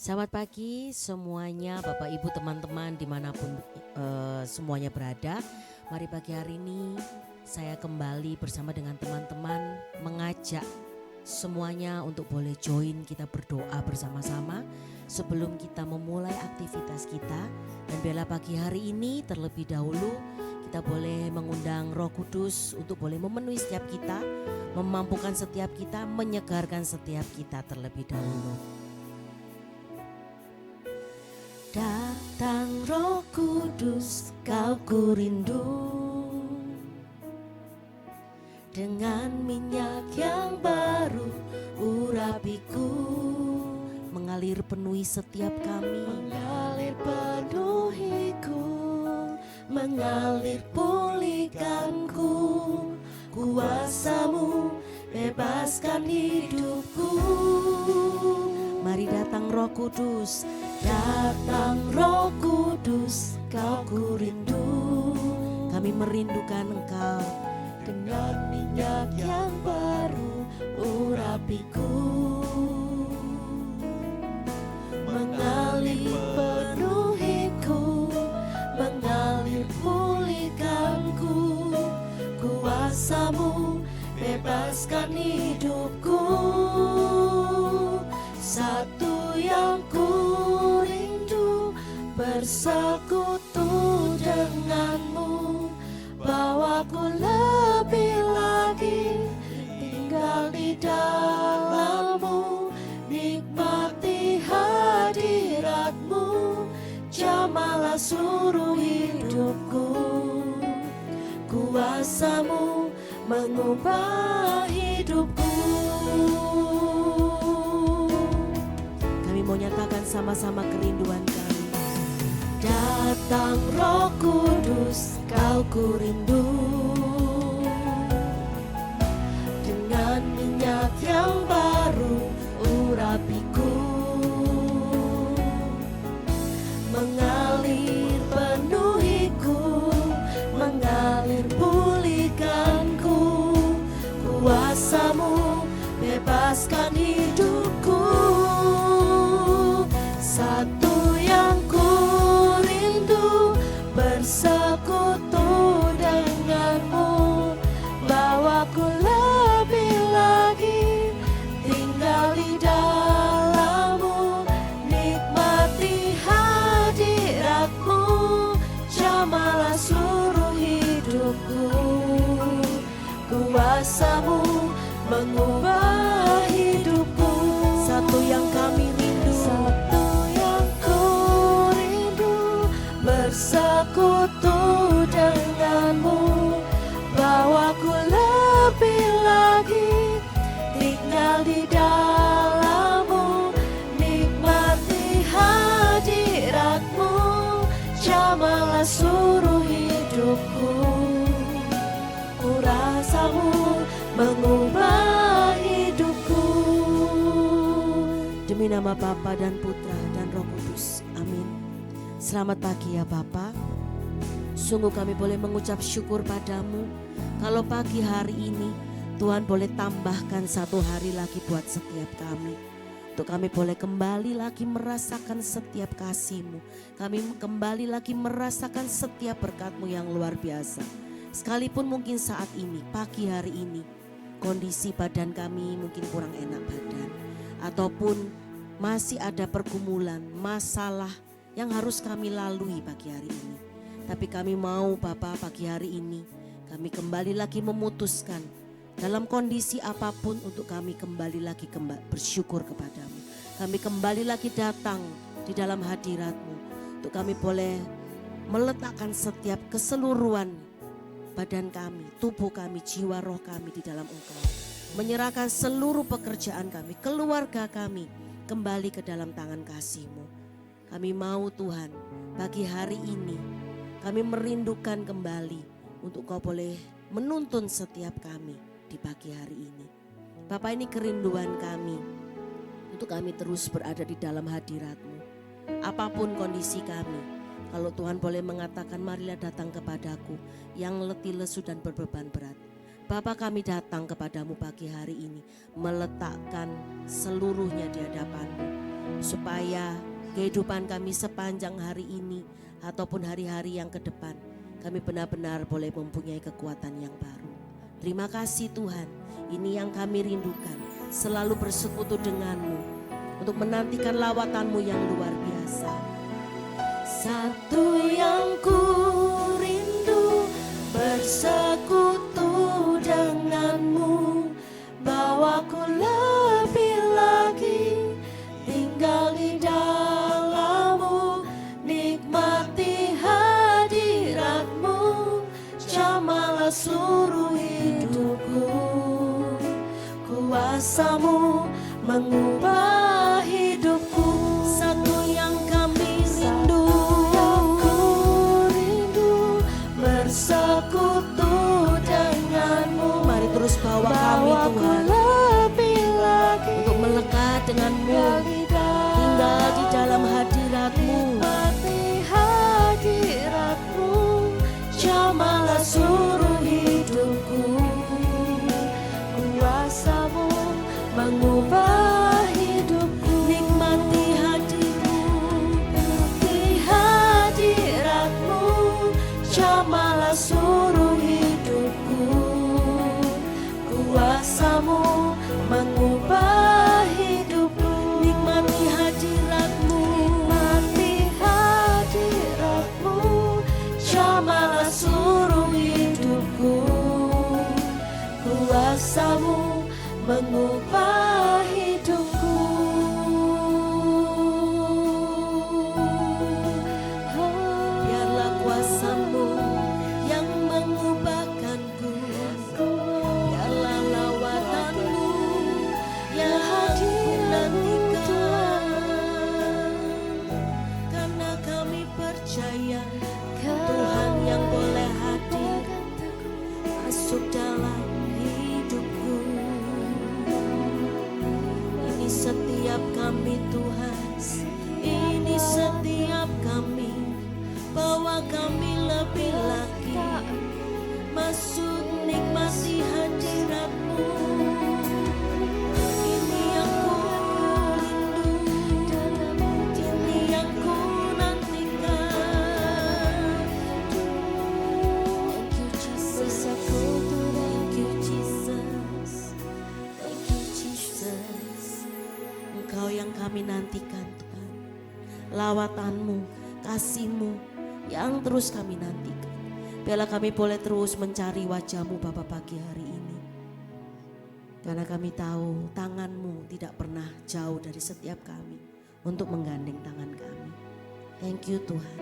Selamat pagi semuanya, Bapak Ibu teman-teman dimanapun semuanya berada. Mari pagi hari ini saya kembali bersama dengan teman-teman mengajak semuanya untuk boleh join kita berdoa bersama-sama sebelum kita memulai aktivitas kita. Dan biarlah pagi hari ini terlebih dahulu kita boleh mengundang Roh Kudus untuk boleh memenuhi setiap kita, memampukan setiap kita, menyegarkan setiap kita terlebih dahulu. Datang Roh Kudus, kau ku rindu, dengan minyak yang baru urapiku, mengalir penuhi setiap kami, mengalir penuhiku, mengalir pulihkanku, kuasamu bebaskan hidupku. Mari datang Roh Kudus, datang Roh Kudus, kau ku rindu. Kami merindukan Engkau, dengan minyak yang baru urapiku, mengalir penuhiku, mengalir pulihkanku, kuasamu bebaskan hidupku. Satu yang ku rindu, bersekutu denganmu, bawaku lebih lagi tinggal di dalammu, nikmati hadiratmu, jamalah seluruh hidupku, kuasamu mengubah hidupku. Mau nyatakan sama-sama kerinduan kami. Datang Roh Kudus, kau ku rindu, dengan minyak yang baru urapiku, mengalir penuhiku, mengalir pulihkanku, kuasamu bebaskan hidupku. Satu yang ku rindu, bersekutu denganmu, bawaku lebih lagi tinggal di dalammu, nikmati hadiratmu, jamalah seluruh hidupku, kuasamu mengubah hidupku. Satu yang kami rindu, satu yang ku rindu, bersekutu denganmu, bawaku lebih lagi tinggal di dalammu, nikmati hadiratmu, jamalah seluruh hidupku, rasamu mengubah hidupku. Demi nama Bapa dan Putra dan Roh Kudus, amin. Selamat pagi ya Bapa. Sungguh kami boleh mengucap syukur padamu kalau pagi hari ini Tuhan boleh tambahkan satu hari lagi buat setiap kami, untuk kami boleh kembali lagi merasakan setiap kasih-Mu. Kami kembali lagi merasakan setiap berkat-Mu yang luar biasa. Sekalipun mungkin saat ini, pagi hari ini, kondisi badan kami mungkin kurang enak badan, ataupun masih ada pergumulan, masalah yang harus kami lalui pagi hari ini. Tapi kami mau Bapa pagi hari ini, kami kembali lagi memutuskan dalam kondisi apapun untuk kami kembali lagi bersyukur kepadamu. Kami kembali lagi datang di dalam hadirat-Mu, untuk kami boleh meletakkan setiap keseluruhan badan kami, tubuh kami, jiwa roh kami di dalam Engkau. Menyerahkan seluruh pekerjaan kami, keluarga kami kembali ke dalam tangan kasih-Mu. Kami mau Tuhan, pagi hari ini kami merindukan kembali untuk Kau boleh menuntun setiap kami di pagi hari ini. Bapak, ini kerinduan kami untuk kami terus berada di dalam hadirat-Mu. Apapun kondisi kami, kalau Tuhan boleh mengatakan marilah datang kepadaku yang letih lesu dan berbeban berat, Bapa, kami datang kepadamu pagi hari ini, meletakkan seluruhnya di hadapan-Mu. supaya kehidupan kami sepanjang hari ini ataupun hari-hari yang ke depan, kami benar-benar boleh mempunyai kekuatan yang baru. Terima kasih Tuhan, ini yang kami rindukan, selalu bersekutu denganmu untuk menantikan lawatanmu yang luar biasa. Satu yang ku rindu, bersekutu denganmu, bawaku lebih lagi tinggal di dalammu, nikmati hadiratmu, jamalah seluruh hidupku. Kuasamu mengubah hidupku. Satu yang kami rindu, bersekutu denganmu. Mari terus bawa kami Tuhan lebih lagi untuk melekat denganmu, tinggal di dalam hadiratmu, nikmati hadiratmu, jamalah seluruh hidupku. Kuasamu mengubah hidupku, nikmati hadiratmu, jamalah seluruh hidupku. Kuasamu mengubah hidupku, nikmati hadiratmu, jamalah seluruh hidupku. Kuasamu mengubah hidupku. Biarlah kuasamu yang mengubahkanku, biarlah lawatanmu yang hadir nantikan, karena kami percaya Tuhan yang boleh hadir masuk dalam hidupku. Ini setiap kami Tuhan, ini setiap kami, bawa kami lebih lagi masuk nikmati hadiratmu. Ini yang ku rindu, ini yang ku nantikan. Thank you Jesus, thank you Jesus, thank you Jesus. Engkau yang kami nantikan Tuhan, lawatanmu, kasihmu yang terus kami nantikan. Biarlah kami boleh terus mencari wajahmu Bapa pagi hari ini, karena kami tahu tanganmu tidak pernah jauh dari setiap kami untuk menggandeng tangan kami. Thank you Tuhan,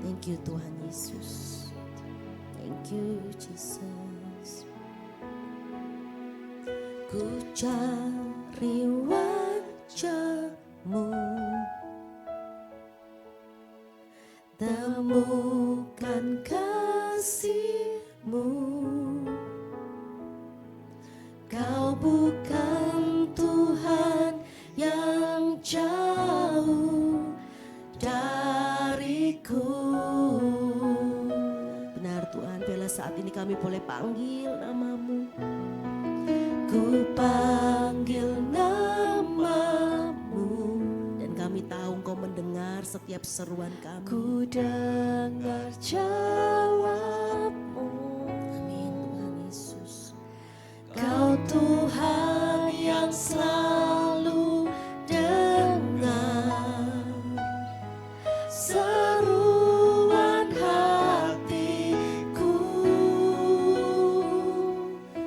thank you Tuhan Yesus, thank you Jesus. Ku cari wajahmu, temukan kasihmu. Kau bukan Tuhan yang jauh dariku. Benar Tuhan, bila saat ini kami boleh panggil namamu. Ku panggil namamu, dan kami tahu Engkau mendengar setiap seruan kami. Ku dengar jawabmu. Amin Tuhan Yesus. Kau Tuhan yang selalu dengar seruan hatiku.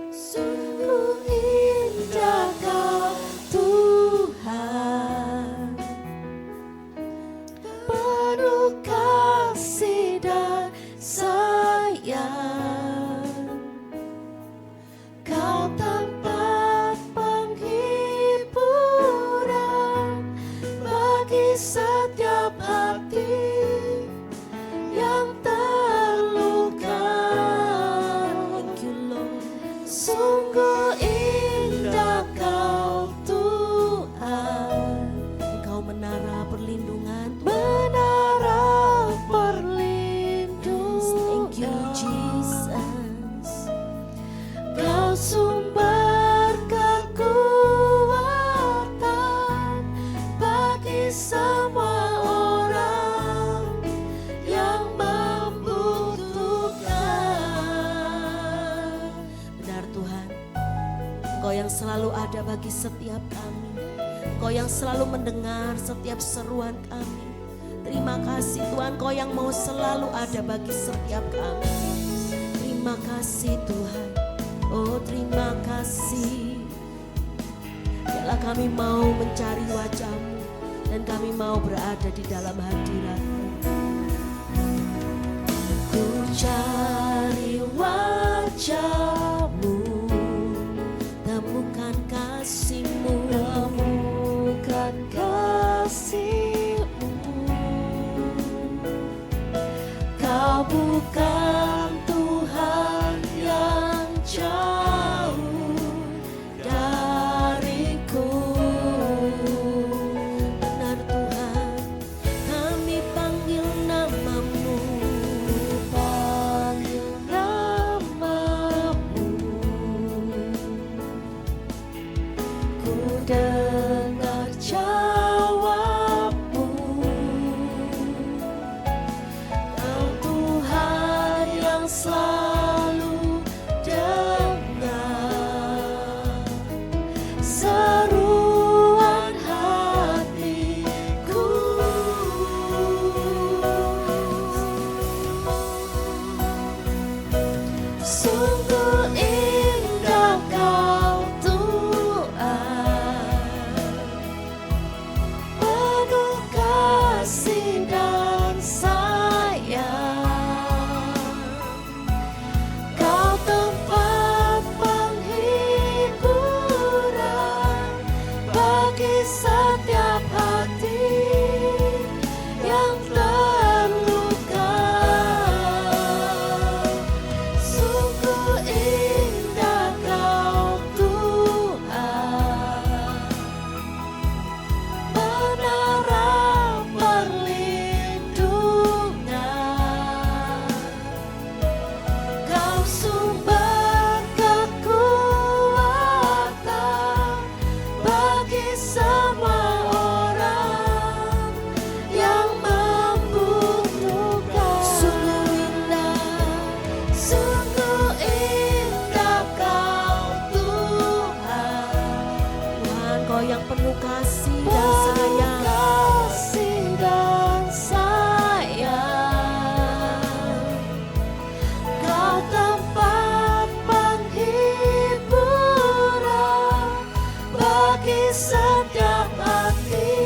Sungguh indah Kau Tuhan, penuh kasih dan sayang. Kau tempat penghiburan bagi setiap hati yang terluka. Thank you Lord. Sungguh indah Kau Tuhan, Engkau menara perlindungan, menara perlindungan. Thank you Jesus. Kau sumber kekuatan Engkau yang selalu ada bagi setiap kami. Engkau yang selalu mendengar setiap seruan kami. Terima kasih Tuhan, Engkau yang mau selalu ada bagi setiap kami. Terima kasih Tuhan. Oh terima kasih. Biarlah kami mau mencari wajah-Mu dan kami mau berada di dalam hadirat-Mu. Ku cari wajah-Mu, temukan kasih-Mu, temukan kasih-Mu. Kau bukan Tuhan yang jauh dariku. Benar Tuhan, kami panggil nama-Mu, Panggil namamu, ku dengar jawabmu. Kau Tuhan yang selalu dengar seruan hatiku. Sungguh indah Kau Tuhan, penuh kasih dan sayang. Kau tempat penghiburan bagi setiap hati yang terluka. Sungguh indah Kau Tuhan, menara perlindungan. Kau sumber kekuatan bagi semua orang yang membutuhkan. Sungguh indah Kau Tuhan, Tuhan Kau yang penuh kasih dan penuh sayang. kasih dan sayang. Kau tempat penghiburan bagi setiap hati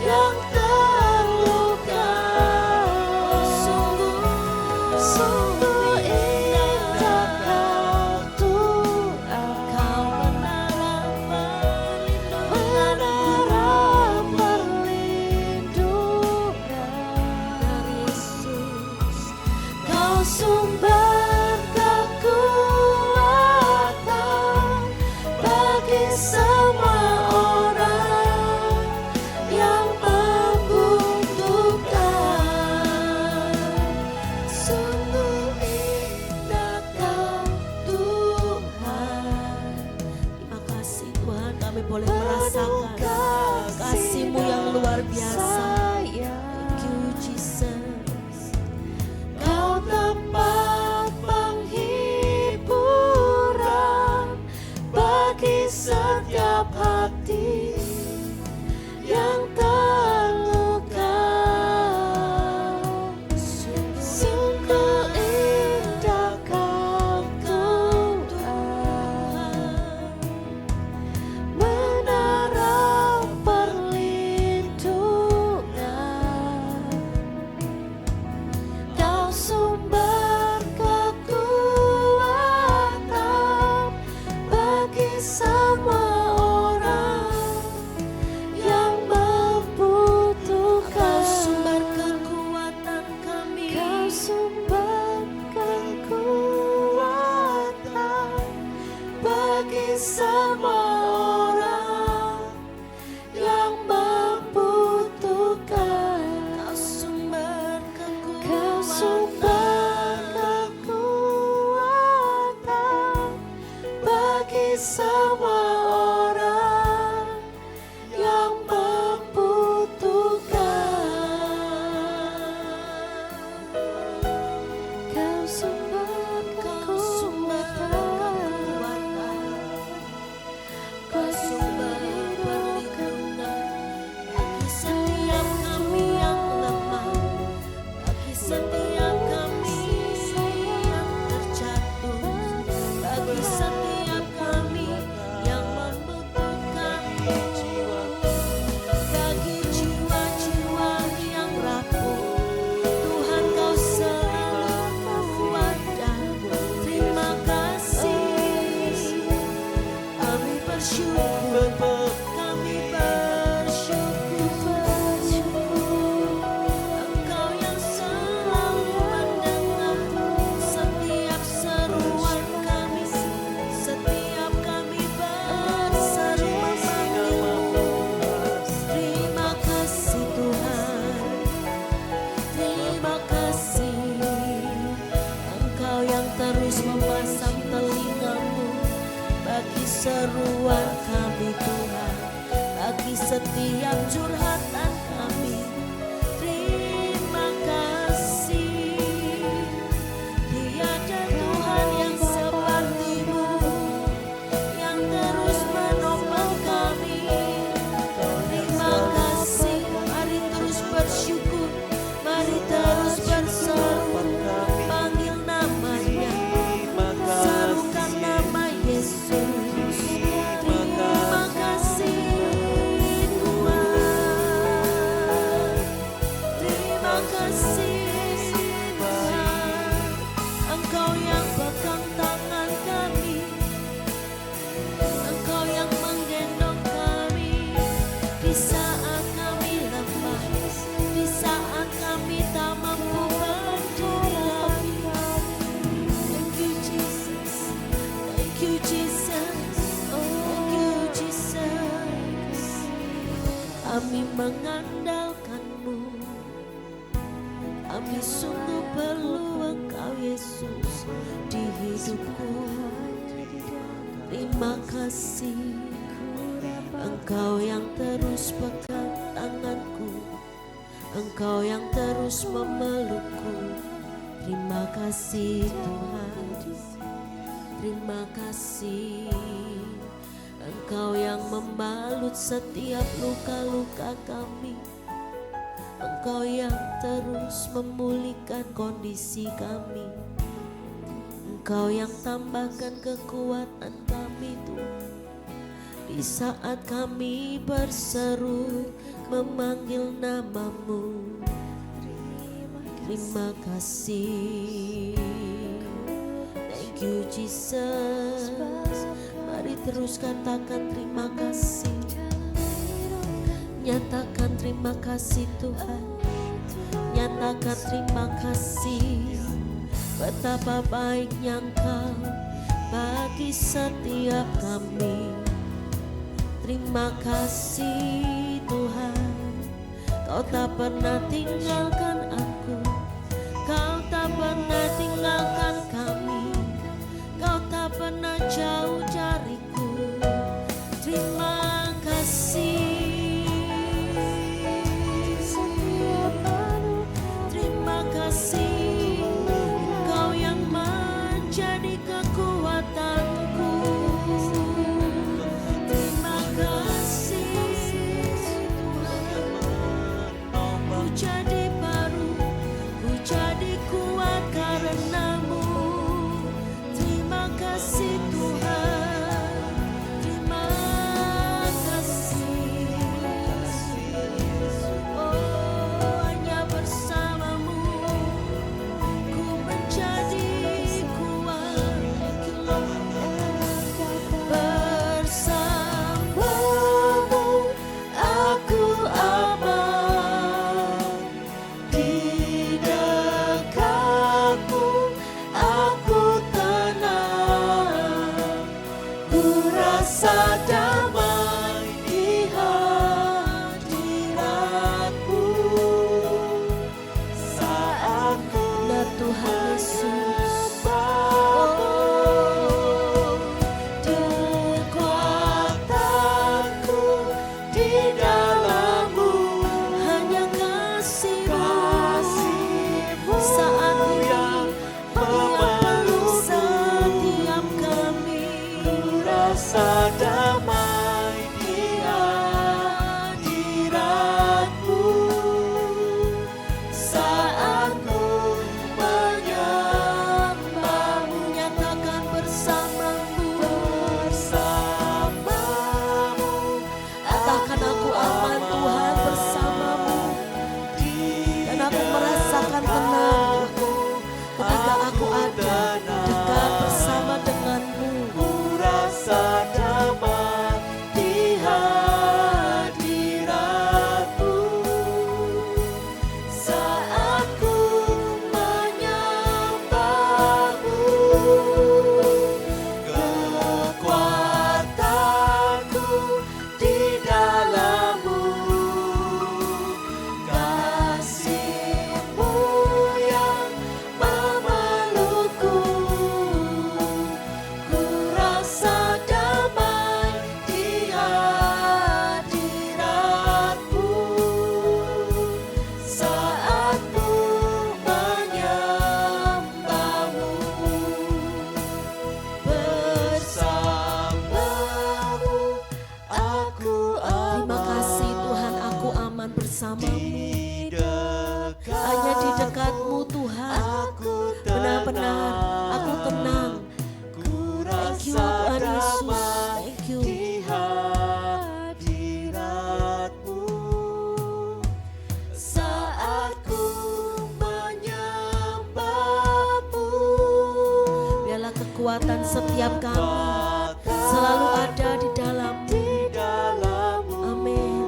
yang terluka. Sungguh indah Kau Tuhan, Kau menara perlindungan. Kau sumber kekuatan bagi semua orang yang membutuhkan. Sungguh indah Kau Tuhan, Terima kasih Tuhan, kami boleh merasakan kasih-Mu yang luar biasa. Thank you Jesus. Kau tempat penghiburan bagi setiap hati yang terluka. Sungguh indah Kau Tuhan, menara perlindungan. Kau sumber kekuatan bagi semua orang yang membutuhkan. Kau sumber kekuatan kami. Kau sumber kekuatan bagi semua orang yang membutuhkan. Kau sumber Kau sumber kekuatan bagi semua orang yang membutuhkan. Kau sumber kekuatan bersyukur, kami bersyukur. Engkau yang selalu mendengar setiap seruan kami, setiap kami berseru memanggil-Mu. Terima kasih Tuhan, terima kasih. Engkau yang terus memasang telinga-Mu bagi seruan kami Tuhan, bagi setiap curhatan kami. Terima kasih. Tiada Tuhan yang seperti-Mu, yang terus menopang kami. Terima kasih. Mari terus bersyukur, mari terus berseru, panggil namanya, serukan nama Yesus. Terima kasih Tuhan, terima kasih Tuhan. Engkau yang pegang tangan kami, Engkau yang menggendong kami di saat kami lemah, di saat kami tak mampu berdiri. Thank you Jesus, thank you Jesus, thank you Jesus. Kami mengandalkan-Mu, kami sungguh perlu Engkau Yesus di hidupku. Terima kasih, Engkau yang terus pegang tanganku, Engkau yang terus memelukku. Terima kasih Tuhan, terima kasih. Engkau yang membalut setiap luka-luka kami, Engkau yang terus memulihkan kondisi kami, Engkau yang tambahkan kekuatan kami Tuhan. Di saat kami berseru memanggil nama-Mu, terima kasih. Thank you Jesus. Mari terus katakan terima kasih. Nyatakan terima kasih Tuhan, nyatakan terima kasih. Betapa baiknya Engkau bagi setiap kami. Terima kasih Tuhan, Kau tak pernah tinggalkan aku, Kau tak pernah tinggalkan kami, Kau tak pernah jauh dariku. Terima kasih. Terima kasih, Kau yang menjadi kekuatanku. Terima kasih Tuhan, ku jadi baru, ku jadi kuat karena-Mu. Terima kasih Tuhan, terima kasih. Oh, hanya bersama-Mu ku menjadi kuat. Bersama-Mu aku aman, di dekatmu aku tenang. Ku rasa damai di hadirat-Mu saat ku Tuhan Yesus. Oh, kekuatanku di dalam-Mu, hanya kasih-Mu saat ini memeluk setiap kami. Rasa damai di hadirat-Mu saat ku menyembah-Mu. Nyatakan bersama-Mu, katakan aku aman Tuhan bersama-Mu, dan aku merasakan tenang ketika aku ada dekat bersama dengan-Mu. Rasa damai bersamamu. Hanya di dekatmu Tuhan, benar-benar aku tenang. Thank you Tuhan Yesus, thank you. Saat ku menyembahmu, Biarlah kekuatan setiap kami selalu ada di dalammu. Amin.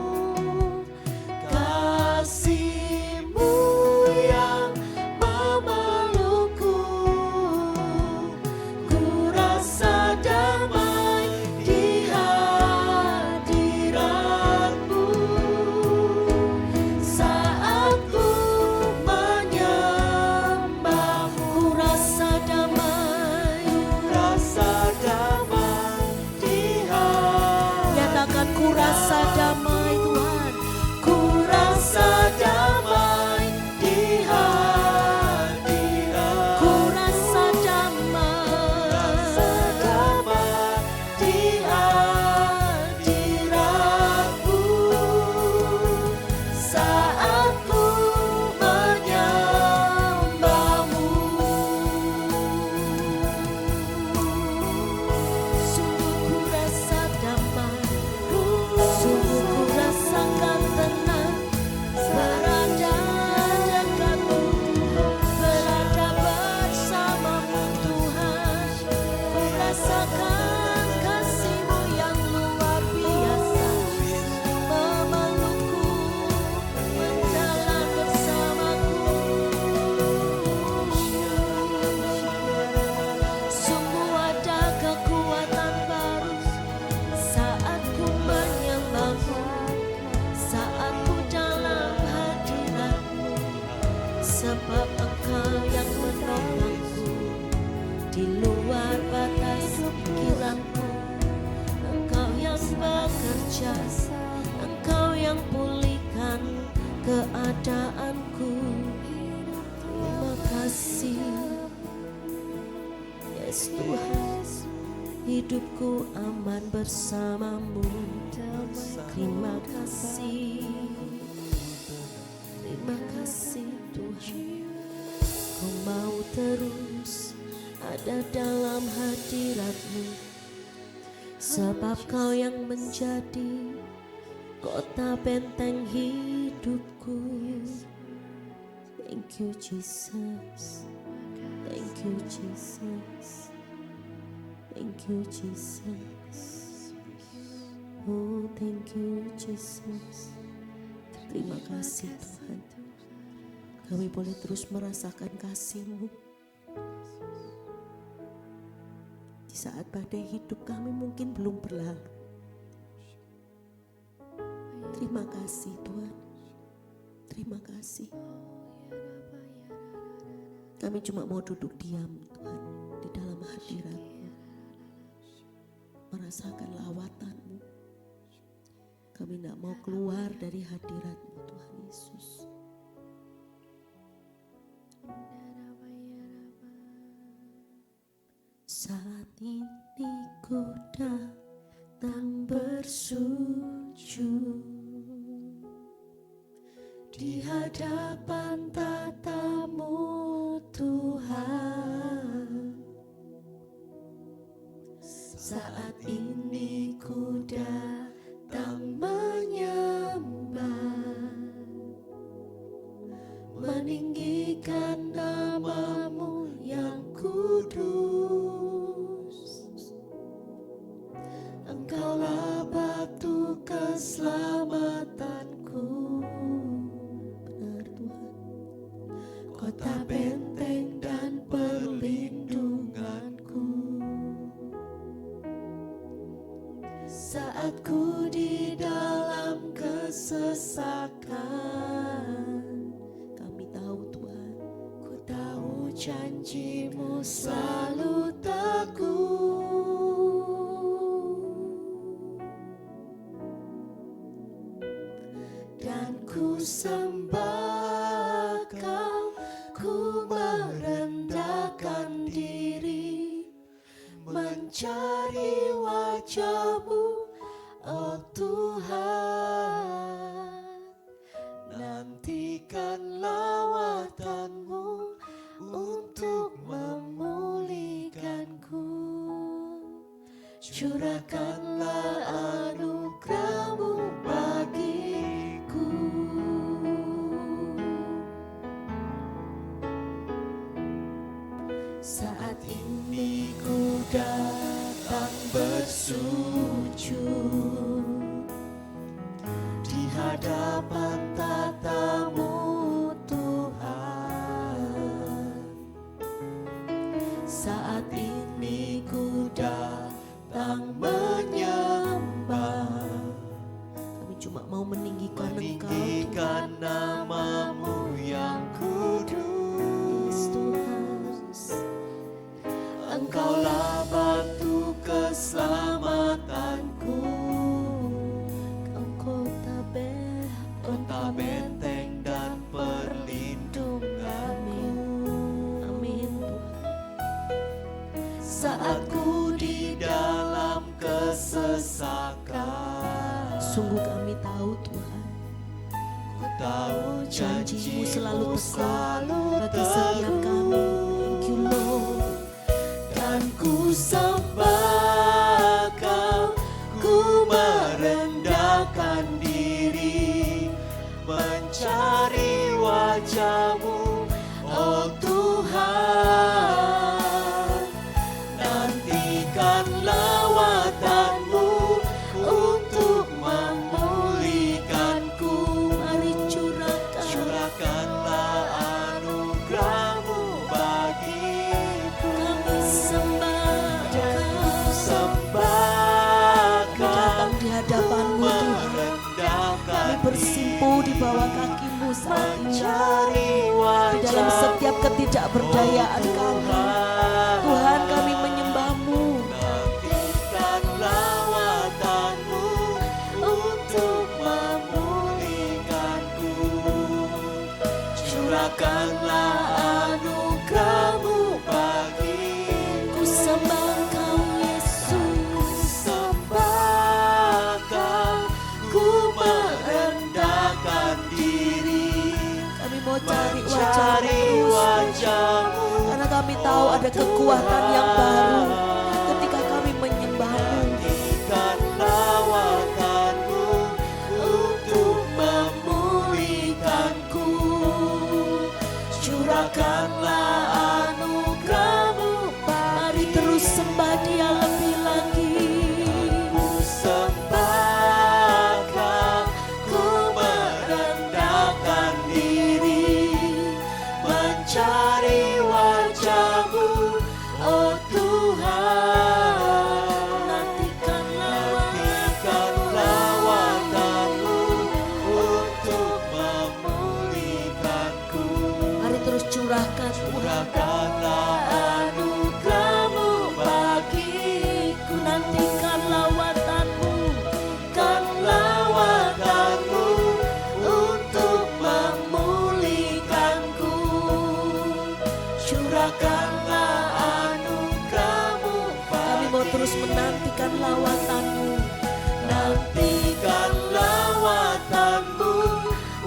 kasih-Mu yang memelukku, ku rasa damai di hadirat-Mu. Saat ku menyembahmu, Ku rasa damai, di hadirat-Mu. nyatakan ku rasa damai Tuhan. Ku rasa damai di hadirat, Ku rasa damai, di hadirat-Mu. Saat ku menyembahmu, sungguh ku rasa damai, sungguh ku rasakan tenang. Berada dekatmu, berada bersamamu Tuhan. Ku rasakan kasih-Mu yang luar biasa, memelukku, menjalan bersamaku. Sungguh ada kekuatan baru saat ku menyembahmu, saat ku dalam hadirat-Mu, sebab Engkau yang menolongku di luar batas pikiranku. Engkau yang bekerja, Engkau yang pulihkan keadaanku. Terima kasih, yes Tuhan, hidupku aman bersamamu. Terima kasih, terima kasih Tuhan. Kau mau terus ada dalam hadirat-Mu, sebab Kau yang menjadi kota benteng hidupku. Thank you Jesus, thank you Jesus, thank you Jesus. Oh thank you Jesus. Terima kasih Tuhan, kami boleh terus merasakan kasih-Mu di saat badai hidup kami mungkin belum berlalu. Terima kasih Tuhan, terima kasih. Kami cuma mau duduk diam Tuhan di dalam hadirat-Mu, merasakan lawatan-Mu. Kami tidak mau keluar dari hadirat-Mu Tuhan Yesus. Saat ini ku datang bersujud di hadapan tatamu Tuhan. Saat ini ku datang menyembah, meninggikan nama-Mu yang kudus. Engkaulah batu keselamatanku, benar Tuhan. kota benteng dan perlindunganku. Saat ku di dalam kesesakan, Kami tahu Tuhan, ku tahu janji-Mu selalu teguh. Dan ku sembah Kau, ku merendahkan diri, mencari wajah-Mu, oh Tuhan. curahkanlah anugerah-Mu bagiku. Saat ini ku datang bersujud di hadapan tata-Mu Tuhan. Saat ini ku datang menyembah, Kami cuma mau meninggikan Engkau, meninggikan nama-Mu yang kudus. Engkaulah batu keselamatanku, kota benteng dan perlindunganku. Amin Tuhan. Saat ku di dalam kesesakan, Sungguh kami tahu Tuhan, ku tahu janji-Mu selalu teguh selalu bagi setiap kami. Thank you Lord. Dan ku sembah Kau, ku merendahkan diri, mencari wajah-Mu, oh Tuhan. Nantikan lawatan-Mu untuk memulihkanku. Mari Curahkanlah anugerah-Mu bagiku. kami sembah Sembahkan, datang di hadapan-Mu Tuhan. merendahkan Kami bersimpuh di bawah kaki-Mu saat ini. mencari Di wajah dalam setiap ketidakberdayaan kami, Tuhan, kami menyembah-Mu. Nantikan lawatan-Mu untuk memulihkanku. Curahkanlah anugerah-Mu bagiku. Ku sembah Engkau Yesus. Sembahkan, ku merendahkan diri, Kami mau cari mencari wajah-Mu terus, wajah-Mu. karena kami tahu ada kekuatan yang baru ketika kami menyembah-Mu. Nantikan lawatan-Mu untuk memulihkanku. Curahkanlah anugerah-Mu. Mari terus sembah Dia lebih lagi. Ku sembahkan, ku merendahkan diri, mencari wajah-Mu, oh Tuhan. Nantikan lawatan-Mu untuk memulihkanku. Mari terus curahkan Tuhan. Curahkanlah anugerah-Mu bagiku. Nantikan lawatan-Mu. Kan lawatan-Mu untuk memulihkanku. Curahkanlah anugerah-Mu Kami mau terus bagiku. menantikan lawatan-Mu. Nantikan lawatan-Mu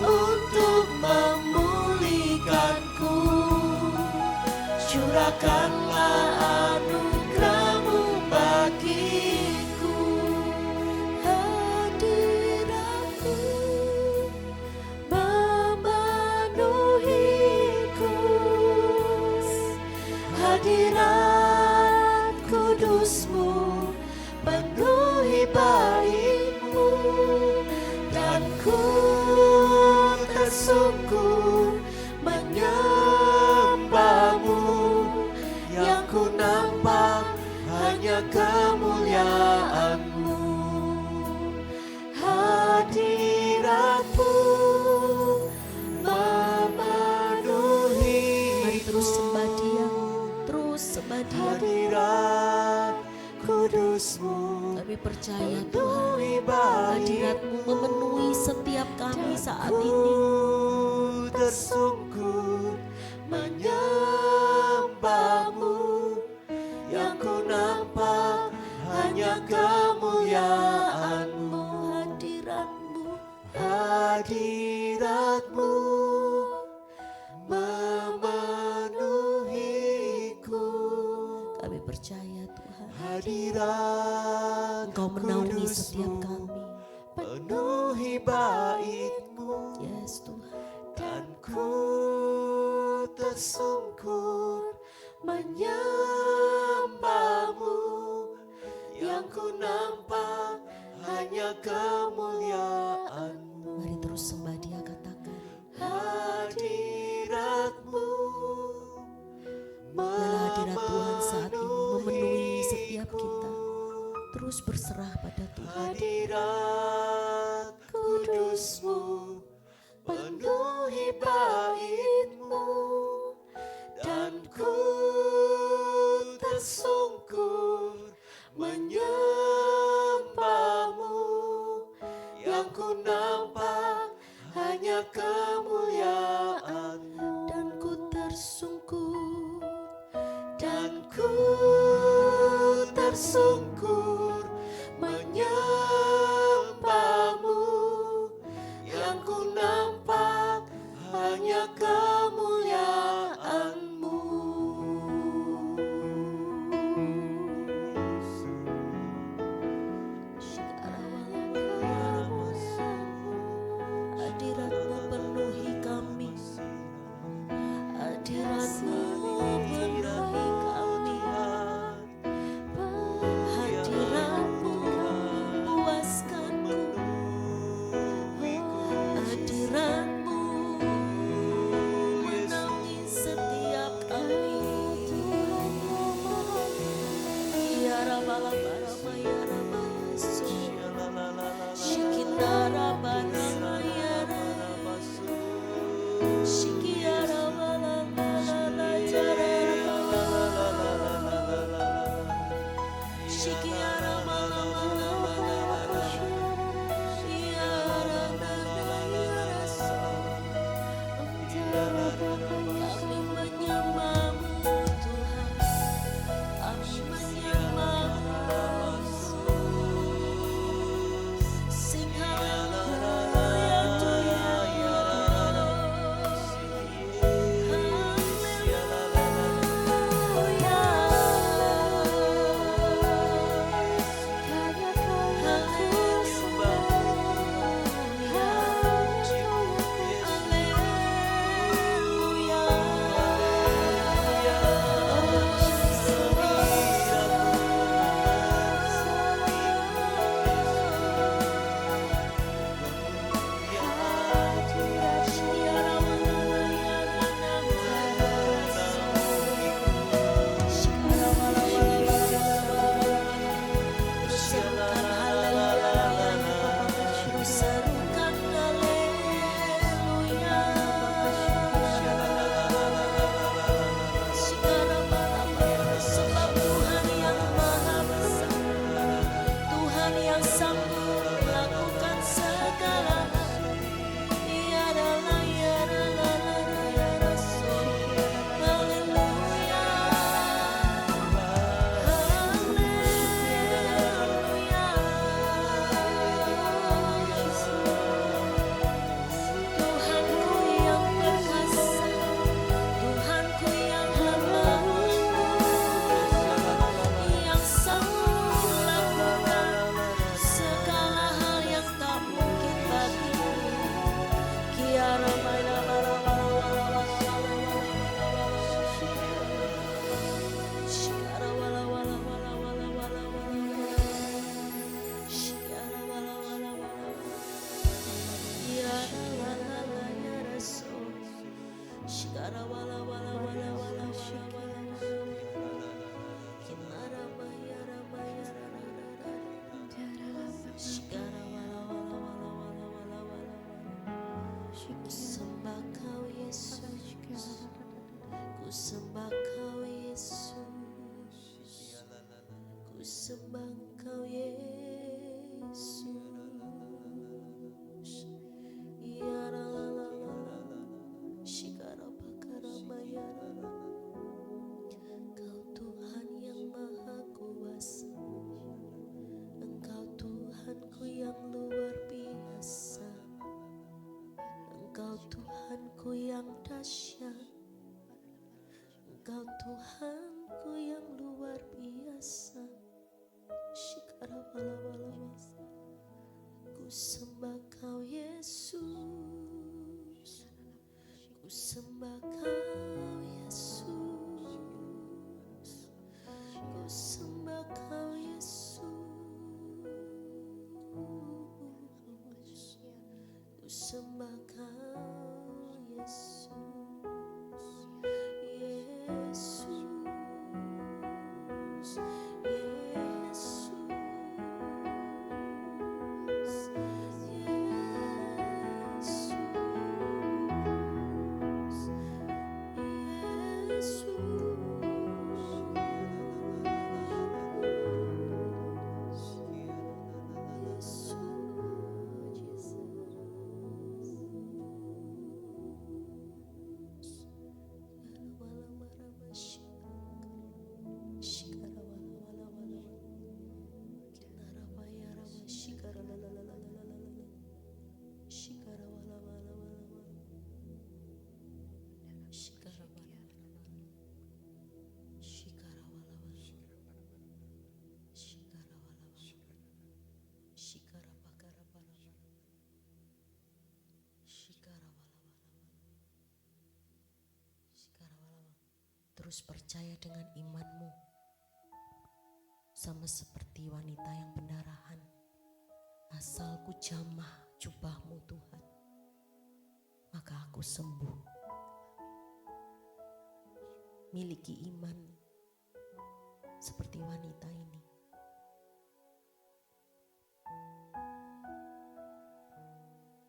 untuk memulihkanku. Curahkanlah anugerah-Mu bagiku. Hadirat-Mu memenuhiku. Hadirat kudus-Mu penuhi baik-Mu, dan ku tersungkur menyembah-Mu. Yang ku nampak hanya kemuliaan-Mu. Hadirat-Mu memenuhi. Mari terus sembah Dia. Terus sembah Dia. Hadirat kudus-Mu Kami percaya Tuhan, penuhi baik. hadirat-Mu memenuhi setiap kami saat Ku ini. tersungkur menyembah-Mu. Yang ku nampak hanya kemuliaan-Mu. Hadirat-Mu. Hadirat-Mu memenuhiku. Kami percaya Tuhan. Hadirat Engkau menaungi setiap kami. penuhi bait-Mu, Yes Tuhan. dan ku tersungkur menyembah-Mu. Yang ku nampak hanya kemuliaan-Mu. Mari terus sembah Dia, katakan. Hadirat-Mu Biarlah hadirat Tuhan saat ini memenuhi setiap kita. Terus berserah pada Tuhan. Hadirat kudus-Mu penuhi bait-Mu, dan ku tersungkur menyembah-Mu. Yang ku nampak hanya kemuliaan-Mu, Dan ku tersungkur, dan ku tersungkur menyembah-Mu. Yang ku nampak hanya kemuliaan-Mu. hadirat-Mu penuhi kami. Hadirat-Mu penuhi kami. Hadirat-Mu memuaskanku. Hadirat-Mu menaungi setiap kami. Ya Rabba-Rabba-Rabba, ya Rabba-Yesu. Shikinara-Barama, ya Rabba. Shikiara-Ba-la-la-la-la, ya Rabba. Shikiara-Ba-la-la-la-la, ya Rabba, ya Rasul. Kami menyembah-Mu Tuhan. Kami menyembah-Mu. Sing haleluya to you. Sembah Kau Yesus, ku sembah Kau Yesus, ku sembah Kau Yesus. Ya la la la la la, shikara bakara mayara. Engkau Tuhan yang maha kuasa, Engkau Tuhanku yang luar biasa. Engkau Tuhanku yang dahsyat, Engkau Tuhanku yang luar biasa. Ku sembah Kau Yesus, ku sembah Kau Yesus, ku sembah Kau Yesus, ku sembah Kau Yesus, Yesus, Yesus. Terus percaya dengan imanmu, sama seperti wanita yang pendarahan. Asalku jamah jubahmu Tuhan, maka aku sembuh. Miliki iman seperti wanita ini.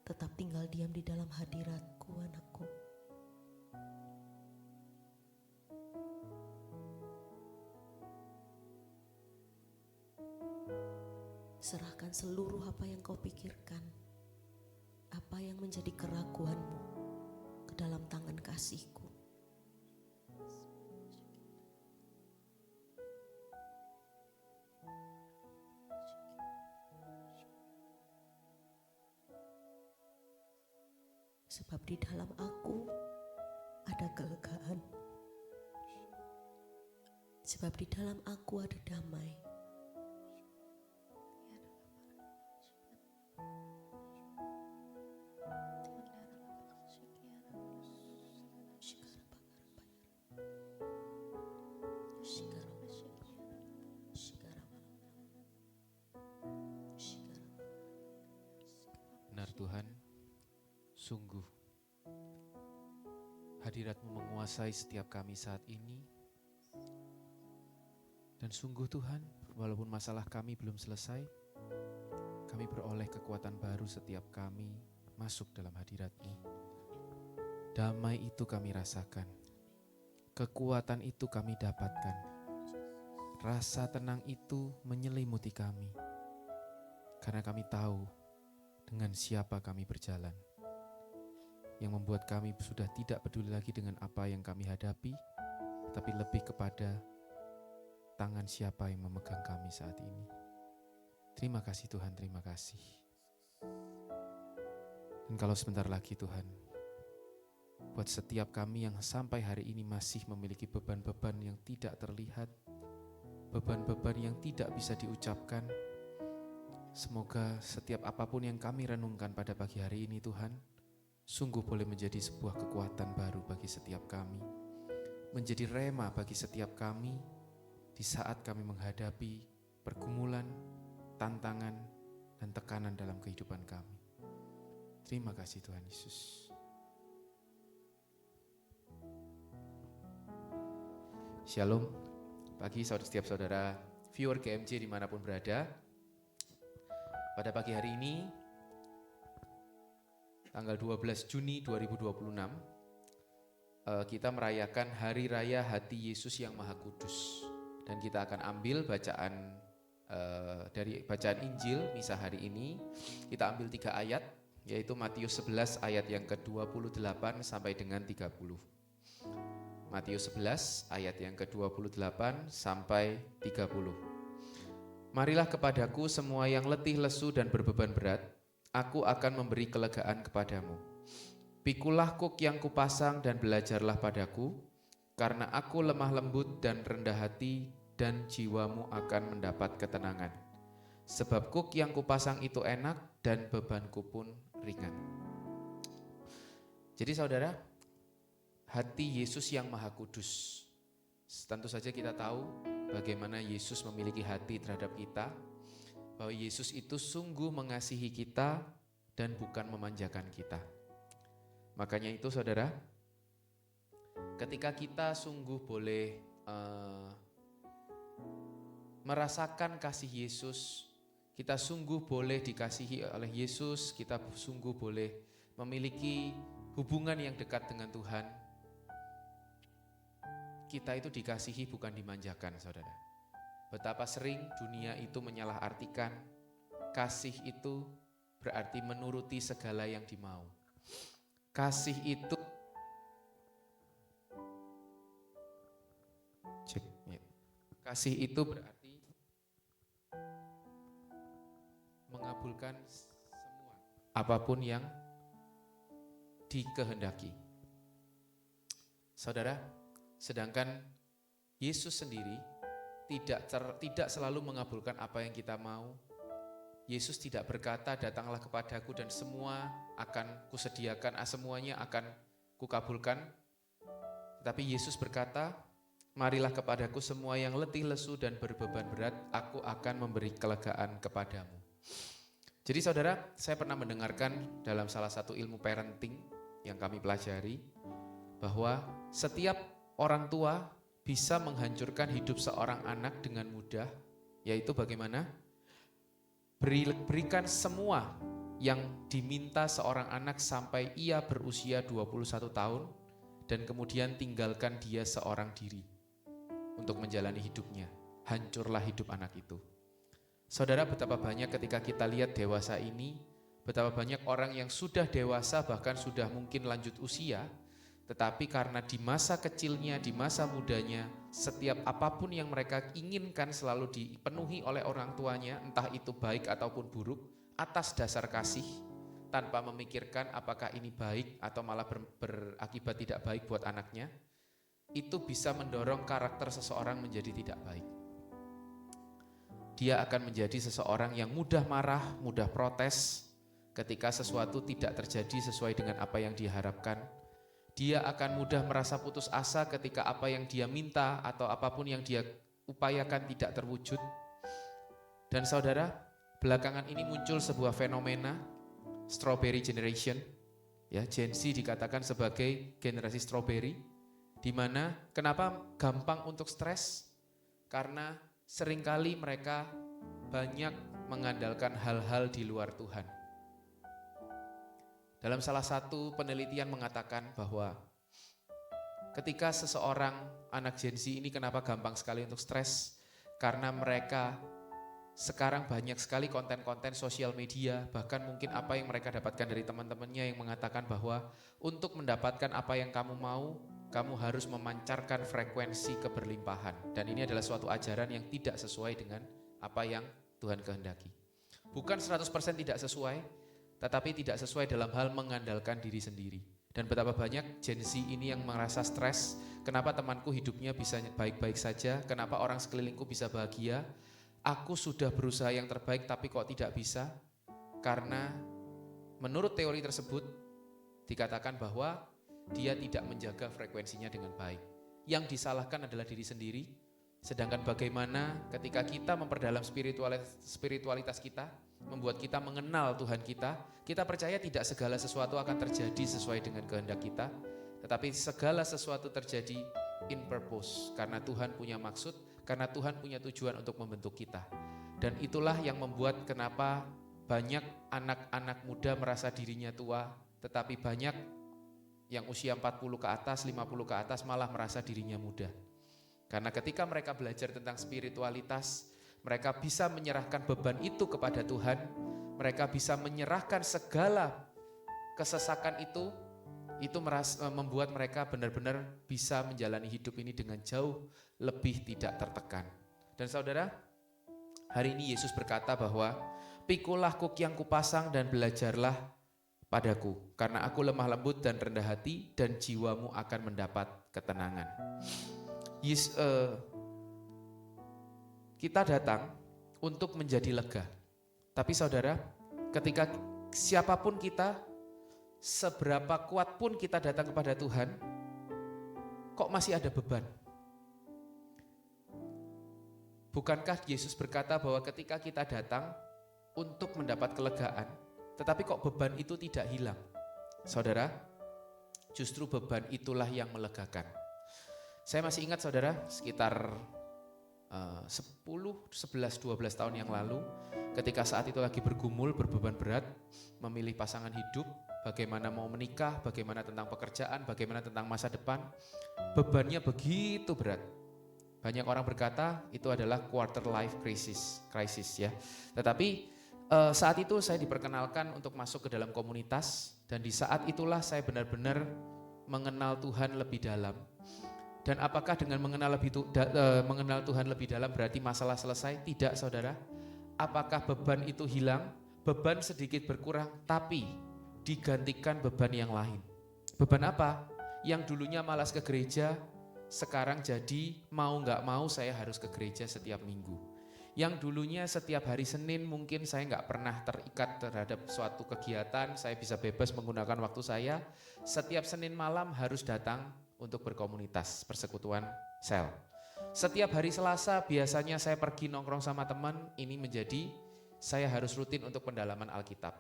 Tetap tinggal diam di dalam hadirat-Ku, anakku. Serahkan seluruh apa yang kau pikirkan, apa yang menjadi keraguanmu ke dalam tangan kasih-Ku. Sebab di dalam Aku ada kelegaan. Sebab di dalam Aku ada damai. Benar Tuhan, sungguh hadirat-Mu menguasai setiap kami saat ini. Dan sungguh Tuhan, walaupun masalah kami belum selesai, kami beroleh kekuatan baru setiap kami masuk dalam hadirat-Mu. Damai itu kami rasakan, kekuatan itu kami dapatkan, rasa tenang itu menyelimuti kami, karena kami tahu dengan siapa kami berjalan, yang membuat kami sudah tidak peduli lagi dengan apa yang kami hadapi, tapi lebih kepada tangan siapa yang memegang kami saat ini. Terima kasih Tuhan, terima kasih. Dan kalau sebentar lagi Tuhan, buat setiap kami yang sampai hari ini masih memiliki beban-beban yang tidak terlihat, beban-beban yang tidak bisa diucapkan, semoga setiap apapun yang kami renungkan pada pagi hari ini Tuhan, sungguh boleh menjadi sebuah kekuatan baru bagi setiap kami, menjadi rema bagi setiap kami di saat kami menghadapi pergumulan, tantangan, dan tekanan dalam kehidupan kami. Terima kasih Tuhan Yesus. Shalom, pagi setiap saudara viewer GMJ dimanapun berada. Pada pagi hari ini, tanggal 12 Juni 2026, kita merayakan Hari Raya Hati Yesus yang Maha Kudus. Dan kita akan ambil bacaan dari bacaan Injil Misa hari ini. Kita ambil 3 ayat, yaitu Matius 11 ayat yang ke-28 sampai dengan 30. Matius 11 ayat yang ke-28 sampai 30. Marilah kepadaku semua yang letih lesu dan berbeban berat, aku akan memberi kelegaan kepadamu. Pikulah kuk yang kupasang dan belajarlah padaku, karena aku lemah lembut dan rendah hati, dan jiwamu akan mendapat ketenangan. sebab kuk yang kupasang itu enak dan bebanku pun ringan. Jadi saudara, hati Yesus yang Maha Kudus. Tentu saja kita tahu bagaimana Yesus memiliki hati terhadap kita, bahwa Yesus itu sungguh mengasihi kita dan bukan memanjakan kita. Makanya itu saudara, ketika kita sungguh boleh merasakan kasih Yesus, kita sungguh boleh dikasihi oleh Yesus, kita sungguh boleh memiliki hubungan yang dekat dengan Tuhan, kita itu dikasihi bukan dimanjakan saudara. Betapa sering dunia itu menyalahartikan kasih itu berarti menuruti segala yang dimau. Kasih itu kasih itu berarti mengabulkan semua apapun yang dikehendaki. Saudara, sedangkan Yesus sendiri tidak selalu mengabulkan apa yang kita mau. Yesus tidak berkata, datanglah kepadaku dan semua akan kusediakan, semuanya akan kukabulkan. Tetapi Yesus berkata, marilah kepadaku semua yang letih lesu dan berbeban berat, aku akan memberi kelegaan kepadamu. Jadi saudara, saya pernah mendengarkan dalam salah satu ilmu parenting yang kami pelajari, bahwa setiap orang tua bisa menghancurkan hidup seorang anak dengan mudah, yaitu bagaimana? Berikan semua yang diminta seorang anak sampai ia berusia 21 tahun dan kemudian tinggalkan dia seorang diri untuk menjalani hidupnya. Hancurlah hidup anak itu. Saudara, betapa banyak ketika kita lihat dewasa ini, betapa banyak orang yang sudah dewasa bahkan sudah mungkin lanjut usia, tetapi karena di masa kecilnya, di masa mudanya, setiap apapun yang mereka inginkan selalu dipenuhi oleh orang tuanya, entah itu baik ataupun buruk, atas dasar kasih, tanpa memikirkan apakah ini baik atau malah berakibat tidak baik buat anaknya, itu bisa mendorong karakter seseorang menjadi tidak baik. Dia akan menjadi seseorang yang mudah marah, mudah protes ketika sesuatu tidak terjadi sesuai dengan apa yang diharapkan. Dia akan mudah merasa putus asa ketika apa yang dia minta atau apapun yang dia upayakan tidak terwujud. Dan saudara, belakangan ini muncul sebuah fenomena strawberry generation. Ya, Gen Z dikatakan sebagai generasi strawberry, di mana kenapa gampang untuk stres? Karena seringkali mereka banyak mengandalkan hal-hal di luar Tuhan. Dalam salah satu penelitian mengatakan bahwa ketika seseorang anak Gen Z ini kenapa gampang sekali untuk stres? Karena mereka sekarang banyak sekali konten-konten sosial media, bahkan mungkin apa yang mereka dapatkan dari teman-temannya yang mengatakan bahwa untuk mendapatkan apa yang kamu mau, kamu harus memancarkan frekuensi keberlimpahan. Dan ini adalah suatu ajaran yang tidak sesuai dengan apa yang Tuhan kehendaki. Bukan 100% tidak sesuai, tetapi tidak sesuai dalam hal mengandalkan diri sendiri. Dan betapa banyak Gen Z ini yang merasa stres, kenapa temanku hidupnya bisa baik-baik saja, kenapa orang sekelilingku bisa bahagia, aku sudah berusaha yang terbaik tapi kok tidak bisa. Karena menurut teori tersebut dikatakan bahwa dia tidak menjaga frekuensinya dengan baik. Yang disalahkan adalah diri sendiri. Sedangkan bagaimana ketika kita memperdalam spiritualitas kita, membuat kita mengenal Tuhan kita percaya tidak segala sesuatu akan terjadi sesuai dengan kehendak kita, tetapi segala sesuatu terjadi in purpose, karena Tuhan punya maksud, karena Tuhan punya tujuan untuk membentuk kita. Dan itulah yang membuat kenapa banyak anak-anak muda merasa dirinya tua, tetapi banyak yang usia 40 ke atas, 50 ke atas malah merasa dirinya muda. Karena ketika mereka belajar tentang spiritualitas, mereka bisa menyerahkan beban itu kepada Tuhan, mereka bisa menyerahkan segala kesesakan itu membuat mereka benar-benar bisa menjalani hidup ini dengan jauh lebih tidak tertekan. Dan saudara, hari ini Yesus berkata bahwa pikulah kuk yang kupasang dan belajarlah padaku, karena aku lemah lembut dan rendah hati, dan jiwamu akan mendapat ketenangan. Kita datang untuk menjadi lega. Tapi saudara, ketika siapapun kita, seberapa kuat pun kita datang kepada Tuhan, kok masih ada beban? Bukankah Yesus berkata bahwa ketika kita datang untuk mendapat kelegaan, tetapi kok beban itu tidak hilang? Saudara, justru beban itulah yang melegakan. Saya masih ingat saudara, sekitar 10, 11, 12 tahun yang lalu, ketika saat itu lagi bergumul, berbeban berat, memilih pasangan hidup, bagaimana mau menikah, bagaimana tentang pekerjaan, bagaimana tentang masa depan, bebannya begitu berat. Banyak orang berkata itu adalah quarter life crisis ya. Tetapi saat itu saya diperkenalkan untuk masuk ke dalam komunitas, dan di saat itulah saya benar-benar mengenal Tuhan lebih dalam. Dan apakah dengan mengenal Tuhan lebih dalam berarti masalah selesai? Tidak saudara. Apakah beban itu hilang? Beban sedikit berkurang, tapi digantikan beban yang lain. Beban apa? Yang dulunya malas ke gereja, sekarang jadi mau gak mau saya harus ke gereja setiap minggu. Yang dulunya setiap hari Senin mungkin saya gak pernah terikat terhadap suatu kegiatan, saya bisa bebas menggunakan waktu saya. Setiap Senin malam harus datang untuk berkomunitas, persekutuan sel. Setiap hari Selasa biasanya saya pergi nongkrong sama teman, ini menjadi saya harus rutin untuk pendalaman Alkitab.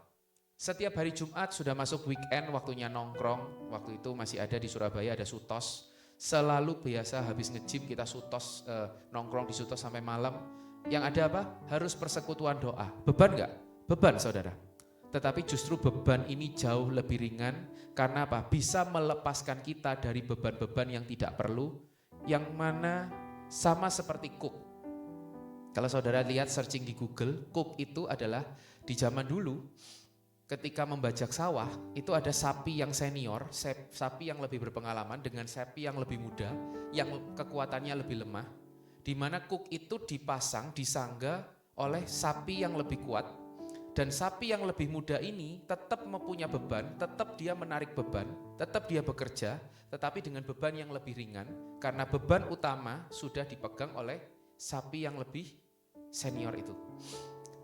Setiap hari Jumat sudah masuk weekend, waktunya nongkrong, waktu itu masih ada di Surabaya, ada Sutos. Selalu biasa habis nge-gym kita Sutos, nongkrong di Sutos sampai malam. Yang ada apa? Harus persekutuan doa. Beban gak? Beban saudara. Tetapi justru beban ini jauh lebih ringan. Karena apa? Bisa melepaskan kita dari beban-beban yang tidak perlu, yang mana sama seperti Cook. Kalau saudara lihat searching di Google, Cook itu adalah di zaman dulu ketika membajak sawah, itu ada sapi yang senior, sapi yang lebih berpengalaman dengan sapi yang lebih muda, yang kekuatannya lebih lemah, di mana Cook itu dipasang, disangga oleh sapi yang lebih kuat, dan sapi yang lebih muda ini tetap mempunyai beban, tetap dia menarik beban, tetap dia bekerja, tetapi dengan beban yang lebih ringan, karena beban utama sudah dipegang oleh sapi yang lebih senior itu.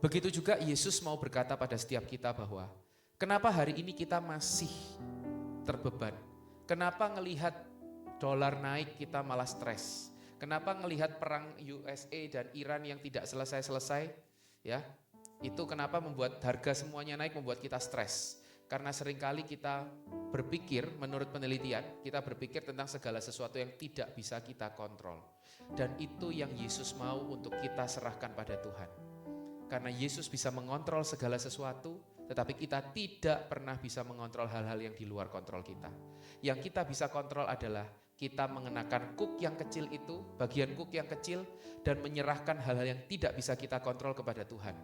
Begitu juga Yesus mau berkata pada setiap kita bahwa kenapa hari ini kita masih terbeban? Kenapa ngelihat dolar naik kita malah stres? Kenapa ngelihat perang USA dan Iran yang tidak selesai-selesai? Ya, itu kenapa membuat harga semuanya naik, membuat kita stres. Karena seringkali kita berpikir, menurut penelitian, kita berpikir tentang segala sesuatu yang tidak bisa kita kontrol. Dan itu yang Yesus mau untuk kita serahkan pada Tuhan. Karena Yesus bisa mengontrol segala sesuatu, tetapi kita tidak pernah bisa mengontrol hal-hal yang di luar kontrol kita. Yang kita bisa kontrol adalah kita mengenakan Cook yang kecil itu, bagian Cook yang kecil, dan menyerahkan hal-hal yang tidak bisa kita kontrol kepada Tuhan.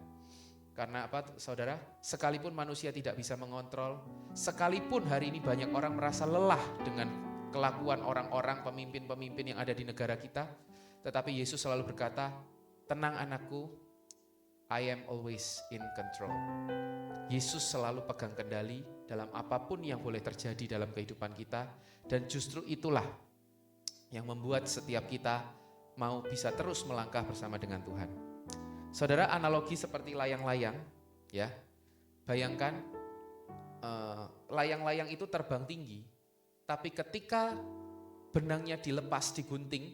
Karena apa saudara? Sekalipun manusia tidak bisa mengontrol, sekalipun hari ini banyak orang merasa lelah dengan kelakuan orang-orang, pemimpin-pemimpin yang ada di negara kita, tetapi Yesus selalu berkata, tenang anakku, I am always in control. Yesus selalu pegang kendali dalam apapun yang boleh terjadi dalam kehidupan kita, dan justru itulah yang membuat setiap kita mau bisa terus melangkah bersama dengan Tuhan. Saudara, analogi seperti layang-layang, ya. Bayangkan layang-layang itu terbang tinggi, tapi ketika benangnya dilepas, digunting,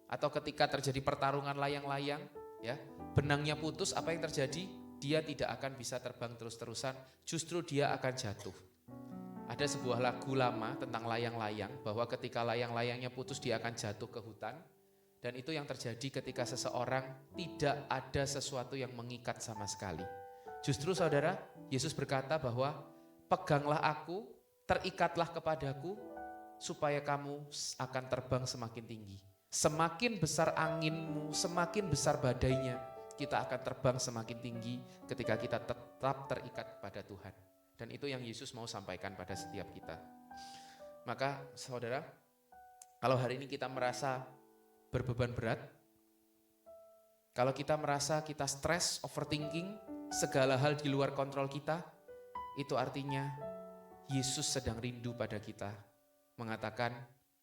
atau ketika terjadi pertarungan layang-layang, ya, benangnya putus, apa yang terjadi? Dia tidak akan bisa terbang terus-terusan, justru dia akan jatuh. Ada sebuah lagu lama tentang layang-layang, bahwa ketika layang-layangnya putus dia akan jatuh ke hutan. Dan itu yang terjadi ketika seseorang tidak ada sesuatu yang mengikat sama sekali. Justru saudara, Yesus berkata bahwa peganglah aku, terikatlah kepadaku, supaya kamu akan terbang semakin tinggi. Semakin besar anginmu, semakin besar badainya, kita akan terbang semakin tinggi ketika kita tetap terikat kepada Tuhan. Dan itu yang Yesus mau sampaikan pada setiap kita. Maka saudara, kalau hari ini kita merasa berbeban berat, kalau kita merasa kita stres, overthinking, segala hal di luar kontrol kita, itu artinya Yesus sedang rindu pada kita, mengatakan,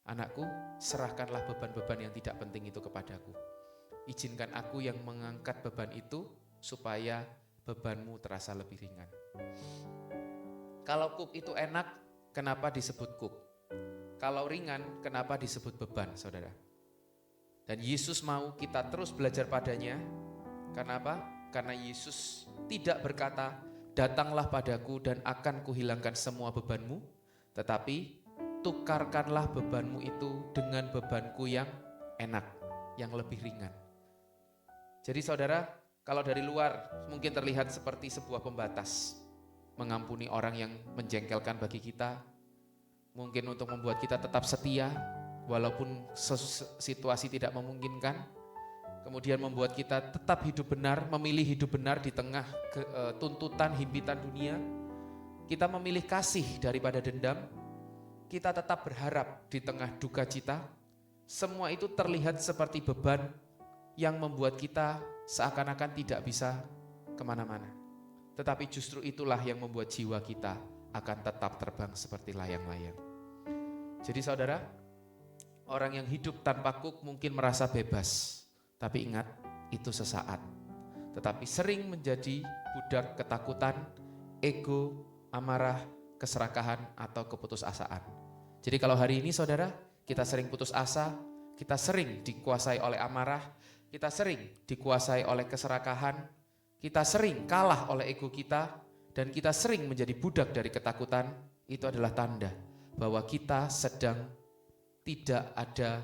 anakku, serahkanlah beban-beban yang tidak penting itu kepadaku. Izinkan aku yang mengangkat beban itu supaya bebanmu terasa lebih ringan. Kalau kuk itu enak, kenapa disebut kuk? Kalau ringan, kenapa disebut beban, saudara? Dan Yesus mau kita terus belajar padanya. Kenapa? Karena Yesus tidak berkata, datanglah padaku dan akan kuhilangkan semua bebanmu, tetapi tukarkanlah bebanmu itu dengan bebanku yang enak, yang lebih ringan. Jadi saudara, kalau dari luar mungkin terlihat seperti sebuah pembatas, mengampuni orang yang menjengkelkan bagi kita, mungkin untuk membuat kita tetap setia, walaupun situasi tidak memungkinkan, kemudian membuat kita tetap hidup benar, memilih hidup benar di tengah tuntutan, himpitan dunia. Kita memilih kasih daripada dendam, kita tetap berharap di tengah duka cita. Semua itu terlihat seperti beban yang membuat kita seakan-akan tidak bisa kemana-mana. Tetapi justru itulah yang membuat jiwa kita akan tetap terbang seperti layang-layang. Jadi saudara, orang yang hidup tanpa kuk mungkin merasa bebas. Tapi ingat, itu sesaat. Tetapi sering menjadi budak ketakutan, ego, amarah, keserakahan, atau keputusasaan. Jadi kalau hari ini saudara, kita sering putus asa, kita sering dikuasai oleh amarah, kita sering dikuasai oleh keserakahan, kita sering kalah oleh ego kita, dan kita sering menjadi budak dari ketakutan, itu adalah tanda bahwa kita sedang tidak ada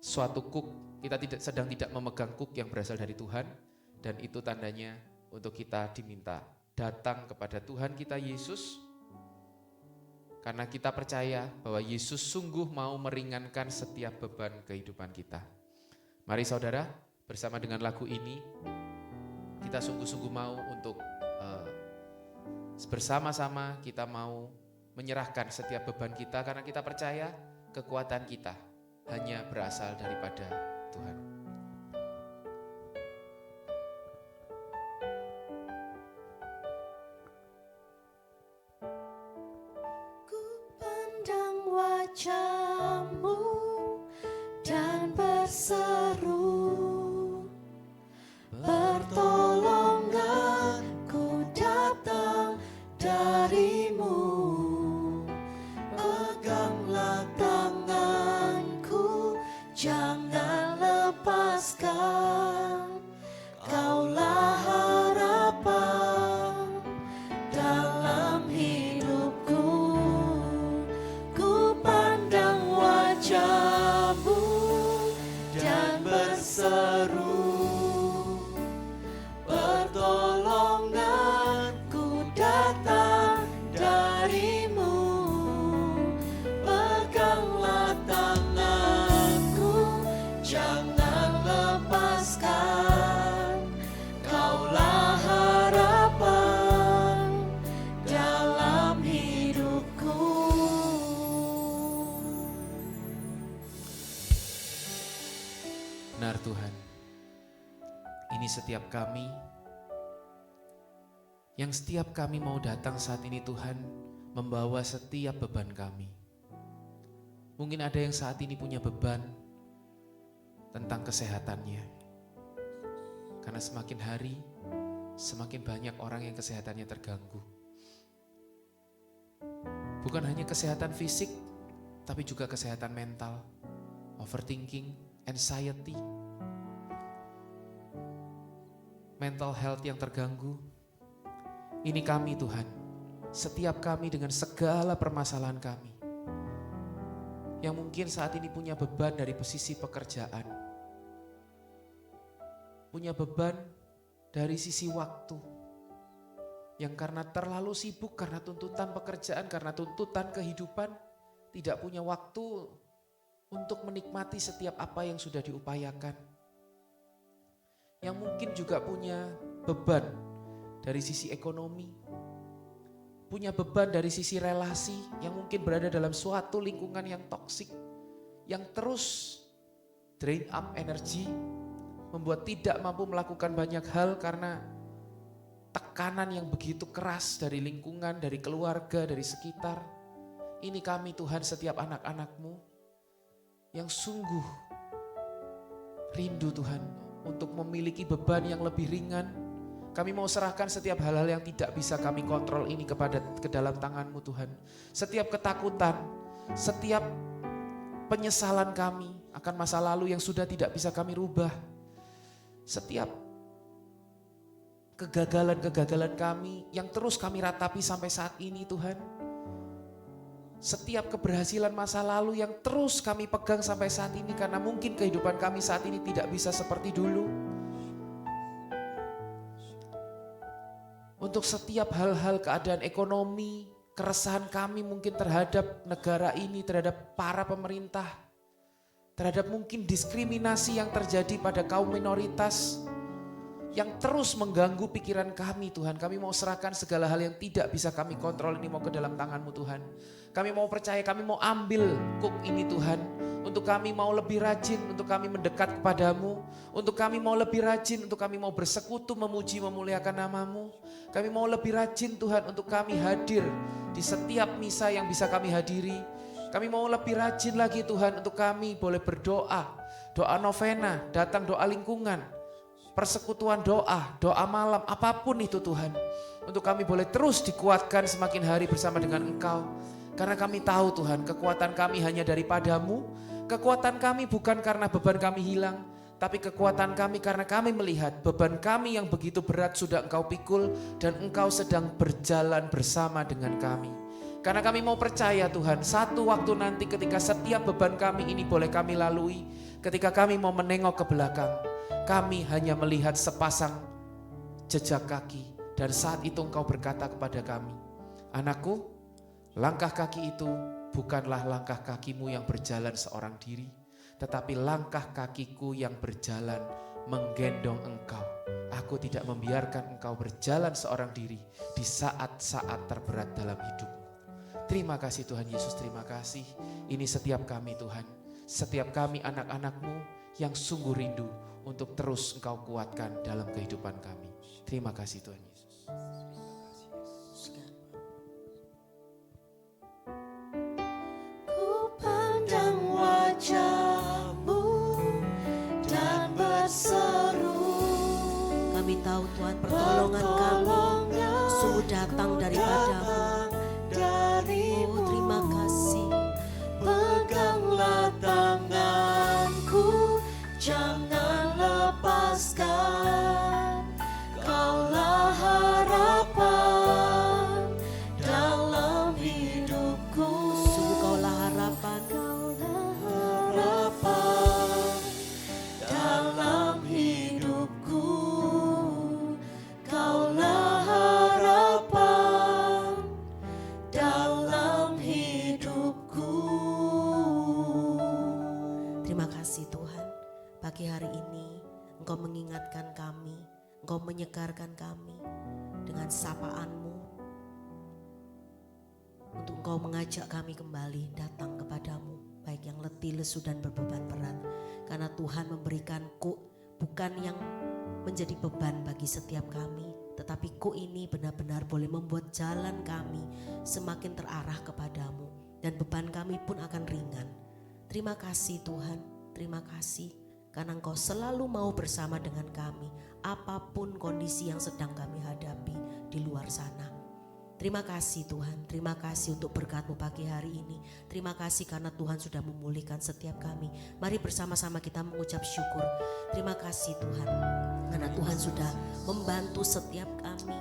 suatu kuk, kita sedang tidak memegang kuk yang berasal dari Tuhan, dan itu tandanya untuk kita diminta datang kepada Tuhan kita Yesus, karena kita percaya bahwa Yesus sungguh mau meringankan setiap beban kehidupan kita. Mari saudara, bersama dengan lagu ini, kita sungguh-sungguh mau untuk bersama-sama kita mau menyerahkan setiap beban kita, karena kita percaya kekuatan kita hanya berasal daripada Tuhan. Ku pandang wajah-Mu dan berseru, pertolongan ku datang dari-Mu. Peganglah tanganku, jangan lepaskan. Kaulah harapan dalam hidupku. Ku pandang wajah-Mu dan berseru, pertolonganku datang dari-Mu. Peganglah tanganku, jangan lepaskan. Kaulah harapan dalam hidupku. Benar Tuhan, ini setiap kami, yang setiap kami mau datang saat ini Tuhan, membawa setiap beban kami. Mungkin ada yang saat ini punya beban tentang kesehatannya, karena semakin hari, semakin banyak orang yang kesehatannya terganggu. Bukan hanya kesehatan fisik, tapi juga kesehatan mental, overthinking, anxiety, mental health yang terganggu. Ini kami Tuhan, setiap kami dengan segala permasalahan kami, yang mungkin saat ini punya beban dari sisi pekerjaan, punya beban dari sisi waktu, yang karena terlalu sibuk, karena tuntutan pekerjaan, karena tuntutan kehidupan, tidak punya waktu untuk menikmati setiap apa yang sudah diupayakan. Yang mungkin juga punya beban dari sisi ekonomi, punya beban dari sisi relasi, yang mungkin berada dalam suatu lingkungan yang toksik, yang terus drain up energi, membuat tidak mampu melakukan banyak hal karena tekanan yang begitu keras dari lingkungan, dari keluarga, dari sekitar. Ini kami Tuhan, setiap anak-anak-Mu yang sungguh rindu Tuhan untuk memiliki beban yang lebih ringan, Kami mau serahkan setiap hal-hal yang tidak bisa kami kontrol ini ke dalam tangan-Mu Tuhan. Setiap ketakutan, setiap penyesalan kami akan masa lalu yang sudah tidak bisa kami rubah. Setiap kegagalan-kegagalan kami yang terus kami ratapi sampai saat ini Tuhan. Setiap keberhasilan masa lalu yang terus kami pegang sampai saat ini karena mungkin kehidupan kami saat ini tidak bisa seperti dulu. Untuk setiap hal-hal keadaan ekonomi, keresahan kami mungkin terhadap negara ini, terhadap para pemerintah, terhadap mungkin diskriminasi yang terjadi pada kaum minoritas, yang terus mengganggu pikiran kami Tuhan. Kami mau serahkan segala hal yang tidak bisa kami kontrol ini mau ke dalam tangan-Mu Tuhan. Kami mau percaya, kami mau ambil kuk ini Tuhan. Untuk kami mau lebih rajin, untuk kami mendekat kepadamu. Untuk kami mau lebih rajin, untuk kami mau bersekutu, memuji, memuliakan nama-Mu. Kami mau lebih rajin Tuhan untuk kami hadir di setiap misa yang bisa kami hadiri. Kami mau lebih rajin lagi Tuhan untuk kami boleh berdoa. Doa novena, datang doa lingkungan. Persekutuan doa, doa malam, apapun itu Tuhan. Untuk kami boleh terus dikuatkan semakin hari bersama dengan Engkau. Karena kami tahu Tuhan, kekuatan kami hanya daripada-Mu. Kekuatan kami bukan karena beban kami hilang, tapi kekuatan kami karena kami melihat beban kami yang begitu berat sudah Engkau pikul dan Engkau sedang berjalan bersama dengan kami. Karena kami mau percaya Tuhan, satu waktu nanti ketika setiap beban kami ini boleh kami lalui, ketika kami mau menengok ke belakang, kami hanya melihat sepasang jejak kaki. Dan saat itu Engkau berkata kepada kami, anakku, langkah kaki itu bukanlah langkah kakimu yang berjalan seorang diri, tetapi langkah kakiku yang berjalan menggendong engkau. Aku tidak membiarkan engkau berjalan seorang diri di saat-saat terberat dalam hidupmu. Terima kasih Tuhan Yesus, terima kasih. Ini setiap kami Tuhan, setiap kami anak-anak-Mu yang sungguh rindu untuk terus Engkau kuatkan dalam kehidupan kami. Terima kasih Tuhan Yesus. Wajah-Mu dan berseru. Kami tahu Tuhan pertolongan kami sungguh datang daripada-Mu. Oh terima kasih. Peganglah tanganku, jangan lepaskan. Kaulah harapan dalam hidupku. Sungguh Kaulah harapan. Dalam hidupku, Kaulah harapan dalam hidupku. Terima kasih Tuhan, pagi hari ini Engkau mengingatkan kami, Engkau menyegarkan kami dengan sapaan-Mu. Untuk Engkau mengajak kami kembali datang kepadamu, baik yang letih, lesu dan berbeban berat. Karena Tuhan memberikan kuk bukan yang menjadi beban bagi setiap kami, tetapi kuk ini benar-benar boleh membuat jalan kami semakin terarah kepadamu. Dan beban kami pun akan ringan. Terima kasih Tuhan, terima kasih. Karena Engkau selalu mau bersama dengan kami, apapun kondisi yang sedang kami hadapi di luar sana. Terima kasih Tuhan, terima kasih untuk berkat-Mu pagi hari ini. Terima kasih karena Tuhan sudah memulihkan setiap kami. Mari bersama-sama kita mengucap syukur. Terima kasih Tuhan, karena Tuhan sudah membantu setiap kami,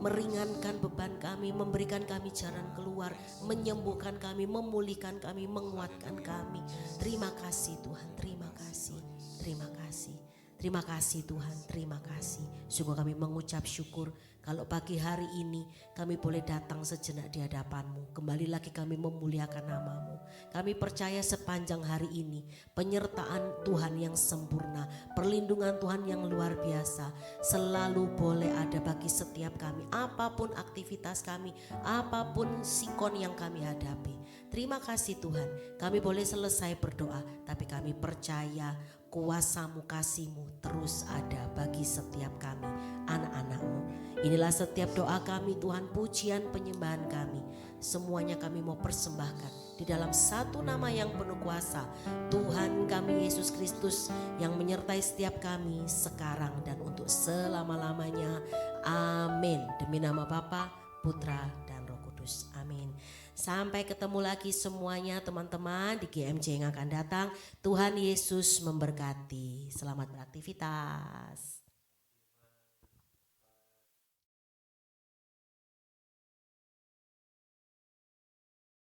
meringankan beban kami, memberikan kami jalan keluar, menyembuhkan kami, memulihkan kami, menguatkan kami. Terima kasih Tuhan, terima kasih, terima kasih. Terima kasih Tuhan, terima kasih. Sungguh kami mengucap syukur kalau pagi hari ini kami boleh datang sejenak di hadapan-Mu. Kembali lagi kami memuliakan nama-Mu. Kami percaya sepanjang hari ini penyertaan Tuhan yang sempurna, perlindungan Tuhan yang luar biasa selalu boleh ada bagi setiap kami. Apapun aktivitas kami, apapun sikon yang kami hadapi. Terima kasih Tuhan, kami boleh selesai berdoa, tapi kami percaya kuasa-Mu, kasih-Mu terus ada bagi setiap kami, anak-anak-Mu. Inilah setiap doa kami Tuhan, pujian penyembahan kami. Semuanya kami mau persembahkan di dalam satu nama yang penuh kuasa, Tuhan kami Yesus Kristus, yang menyertai setiap kami sekarang dan untuk selama-lamanya. Amin. Demi nama Bapa, Putra, dan Roh Kudus. Amin. Sampai ketemu lagi semuanya teman-teman di GMJ yang akan datang. Tuhan Yesus memberkati. Selamat beraktivitas.